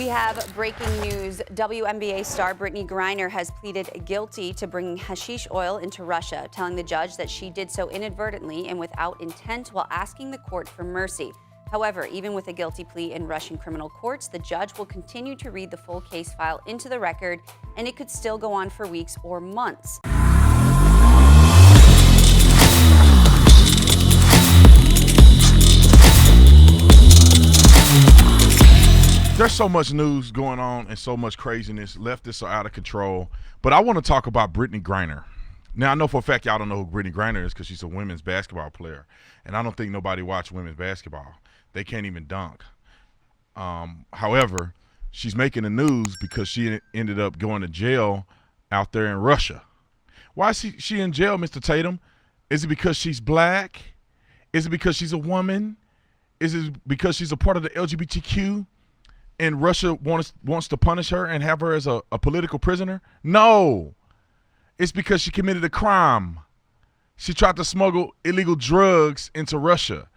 We have breaking news. WNBA star Brittney Griner has pleaded guilty to bringing hashish oil into Russia, telling the judge that she did so inadvertently and without intent while asking the court for mercy. However, even with a guilty plea in Russian criminal courts, the judge will continue to read the full case file into the record, and it could still go on for weeks or months. There's so much news going on and so much craziness. Leftists are out of control. But I want to talk about Brittney Griner. Now, I know for a fact y'all don't know who Brittney Griner is because she's a women's basketball player. And I don't think nobody watched women's basketball. They can't even dunk. However, she's making the news because she ended up going to jail out there in Russia. Why is she in jail, Mr. Tatum? Is it because she's black? Is it because she's a woman? Is it because she's a part of the LGBTQ? And Russia wants to punish her and have her as a political prisoner? No. It's because she committed a crime. She tried to smuggle illegal drugs into Russia,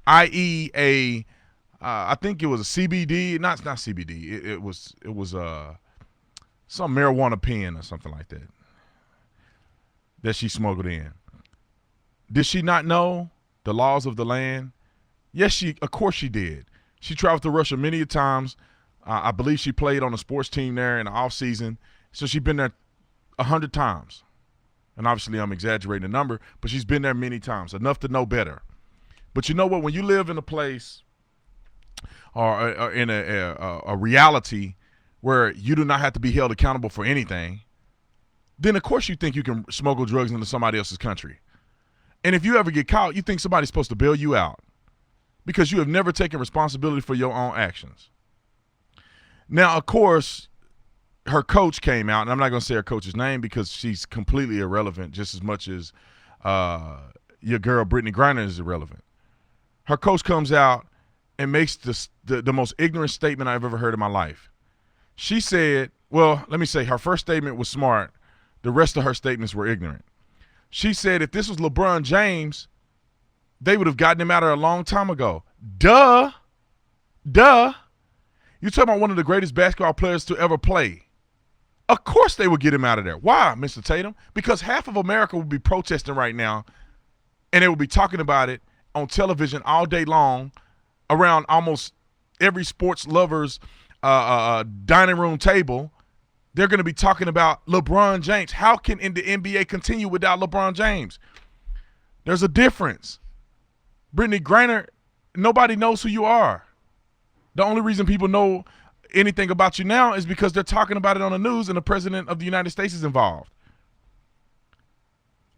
i.e. I think it was a CBD, not CBD. It was some marijuana pen or something like that she smuggled in. Did she not know the laws of the land? Yes, of course she did. She traveled to Russia many times. I believe she played on a sports team there in the off season. So she's been there 100 times. And obviously I'm exaggerating the number, but she's been there many times, enough to know better. But you know what? When you live in a place or in a reality where you do not have to be held accountable for anything, then of course you think you can smuggle drugs into somebody else's country. And if you ever get caught, you think somebody's supposed to bail you out, because you have never taken responsibility for your own actions. Now, of course, her coach came out, and I'm not going to say her coach's name because she's completely irrelevant, just as much as your girl Brittney Griner is irrelevant. Her coach comes out and makes the most ignorant statement I've ever heard in my life. She said, well, let me say, her first statement was smart. The rest of her statements were ignorant. She said if this was LeBron James, they would have gotten him out of there a long time ago. Duh. You're talking about one of the greatest basketball players to ever play. Of course they would get him out of there. Why, Mr. Tatum? Because half of America would be protesting right now, and they would be talking about it on television all day long around almost every sports lover's dining room table. They're going to be talking about LeBron James. How can the NBA continue without LeBron James? There's a difference. Brittney Griner, nobody knows who you are. The only reason people know anything about you now is because they're talking about it on the news and the president of the United States is involved.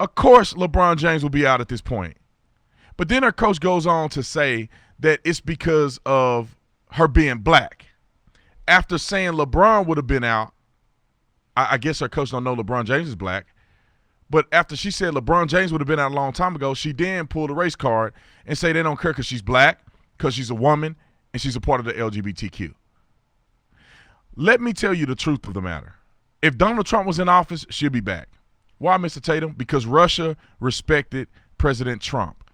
Of course, LeBron James will be out at this point. But then her coach goes on to say that it's because of her being black. After saying LeBron would have been out, I guess her coach don't know LeBron James is black. But after she said LeBron James would have been out a long time ago, she then pulled a race card and say they don't care because she's black, because she's a woman, and she's a part of the LGBTQ. Let me tell you the truth of the matter. If Donald Trump was in office, she'll be back. Why, Mr. Tatum? Because Russia respected President Trump.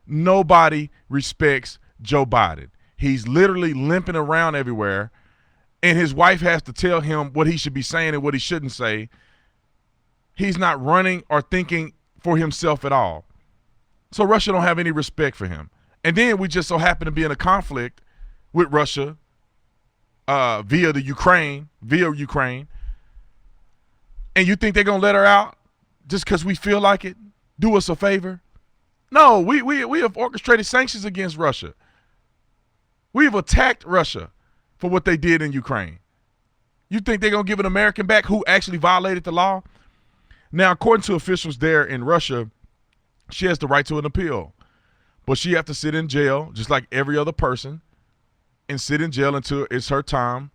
Nobody respects Joe Biden. He's literally limping around everywhere, and his wife has to tell him what he should be saying and what he shouldn't say. He's not running or thinking for himself at all. So Russia don't have any respect for him. And then we just so happen to be in a conflict with Russia via Ukraine. And you think they're going to let her out just because we feel like it? Do us a favor? No, we have orchestrated sanctions against Russia. We've attacked Russia for what they did in Ukraine. You think they're going to give an American back who actually violated the law? Now, according to officials there in Russia, she has the right to an appeal. But she has to sit in jail just like every other person and sit in jail until it's her time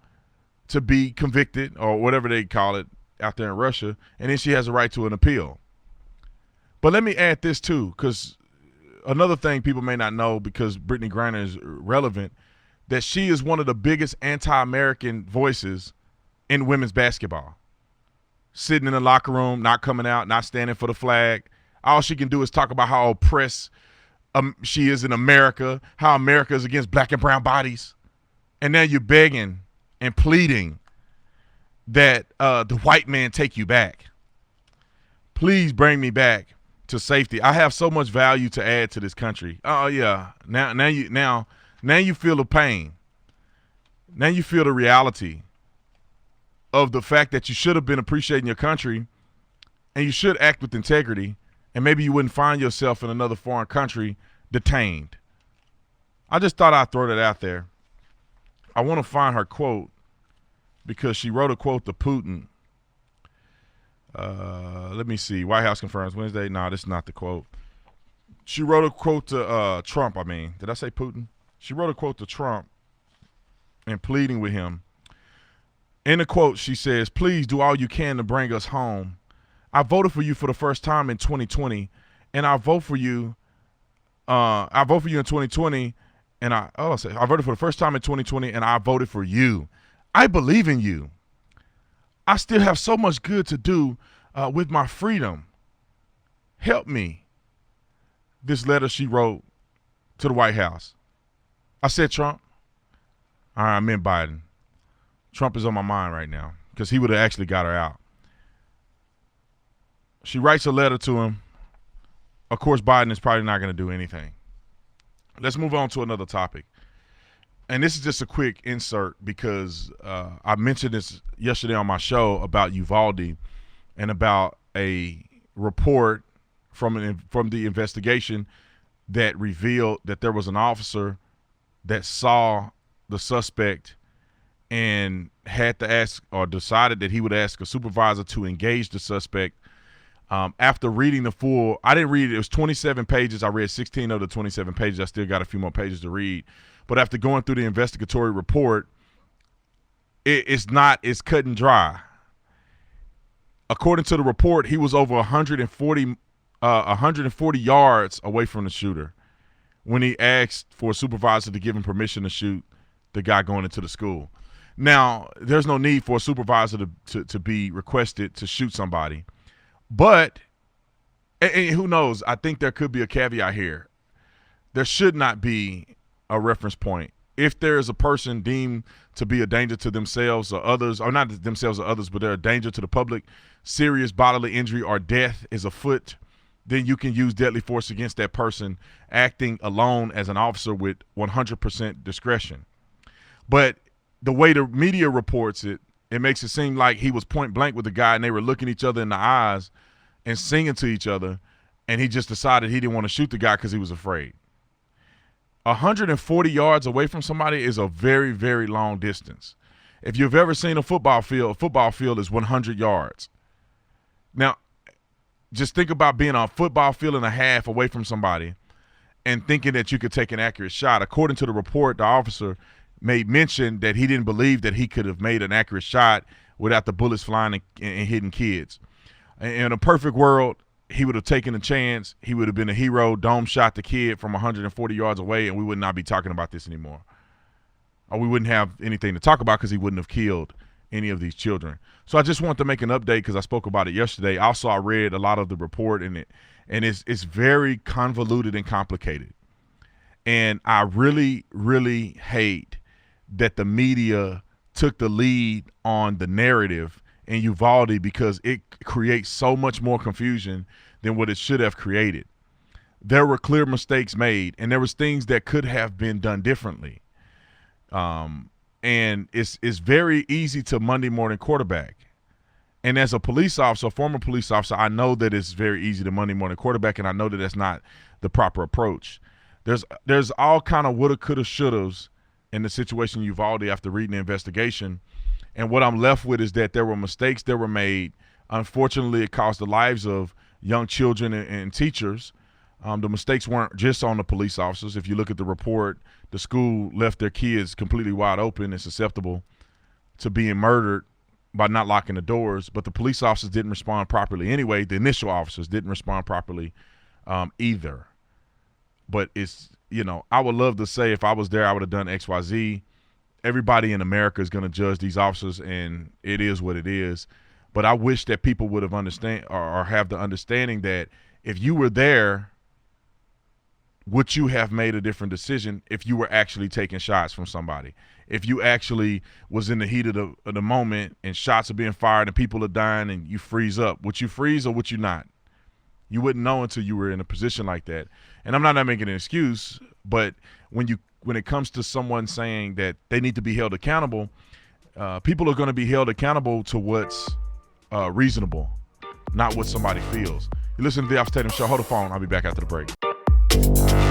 to be convicted or whatever they call it out there in Russia. And then she has a right to an appeal. But let me add this too, because another thing people may not know because Brittney Griner is relevant, that she is one of the biggest anti-American voices in women's basketball. Sitting in the locker room, not coming out, not standing for the flag. All she can do is talk about how oppressed she is in America, how America is against black and brown bodies. and now you're begging and pleading that the white man take you back. Please bring me back to safety. I have so much value to add to this country. Oh yeah. Now you feel the pain. Now you feel the reality of the fact that you should have been appreciating your country and you should act with integrity, and maybe you wouldn't find yourself in another foreign country detained. I just thought I'd throw that out there. I want to find her quote because she wrote a quote to Putin. Let me see. White House confirms Wednesday. No, this is not the quote. She wrote a quote to Trump. Did I say Putin? She wrote a quote to Trump and pleading with him. In the quote, she says, "Please do all you can to bring us home. I voted for you for the first time in 2020, and I vote for you. I vote for you in 2020, and I voted for the first time in 2020, and I voted for you. I believe in you. I still have so much good to do with my freedom. Help me." This letter she wrote to the White House. I said Trump. All right, I meant Biden. Trump is on my mind right now because he would have actually got her out. She writes a letter to him. Of course, Biden is probably not going to do anything. Let's move on to another topic. And this is just a quick insert because I mentioned this yesterday on my show about Uvalde and about a report from the investigation that revealed that there was an officer that saw the suspect and had to ask or decided that he would ask a supervisor to engage the suspect. After reading the full, I didn't read it. It was 27 pages. I read 16 of the 27 pages. I still got a few more pages to read. But after going through the investigatory report, it's cut and dry. According to the report, he was over 140 yards away from the shooter when he asked for a supervisor to give him permission to shoot the guy going into the school. Now, there's no need for a supervisor to be requested to shoot somebody. But, and who knows, I think there could be a caveat here. There should not be a reference point. If there is a person deemed to be a danger to themselves or others, or not themselves or others, but they're a danger to the public, serious bodily injury or death is afoot, then you can use deadly force against that person acting alone as an officer with 100% discretion. But the way the media reports it, it makes it seem like he was point blank with the guy and they were looking each other in the eyes and singing to each other, and he just decided he didn't want to shoot the guy because he was afraid. 140 yards away from somebody is a very, very long distance. If you've ever seen a football field is 100 yards. Now, just think about being on a football field and a half away from somebody and thinking that you could take an accurate shot. According to the report, the officer made mention that he didn't believe that he could have made an accurate shot without the bullets flying and hitting kids. In a perfect world, he would have taken a chance. He would have been a hero, dome shot the kid from 140 yards away, and we would not be talking about this anymore. Or we wouldn't have anything to talk about because he wouldn't have killed any of these children. So I just wanted to make an update because I spoke about it yesterday. Also, I read a lot of the report in it, and it's very convoluted and complicated. And I really, really hate that the media took the lead on the narrative in Uvalde because it creates so much more confusion than what it should have created. There were clear mistakes made, and there was things that could have been done differently. And it's very easy to Monday morning quarterback. And as a police officer, former police officer, I know that it's very easy to Monday morning quarterback, and I know that that's not the proper approach. There's all kind of woulda, coulda, shouldas in the situation in Uvalde after reading the investigation. And what I'm left with is that there were mistakes that were made. Unfortunately, it cost the lives of young children and teachers. The mistakes weren't just on the police officers. If you look at the report, the school left their kids completely wide open and susceptible to being murdered by not locking the doors. But the police officers didn't respond properly anyway. The initial officers didn't respond properly either. But it's, I would love to say if I was there, I would have done X, Y, Z. Everybody in America is going to judge these officers, and it is what it is. But I wish that people would have understand or have the understanding that if you were there, would you have made a different decision if you were actually taking shots from somebody? if you actually was in the heat of the moment and shots are being fired and people are dying and you freeze up. Would you freeze or would you not? You wouldn't know until you were in a position like that. And I'm not making an excuse, but when it comes to someone saying that they need to be held accountable, people are going to be held accountable to what's reasonable, not what somebody feels. You listen to the Off Tatum Show. Hold the phone. I'll be back after the break.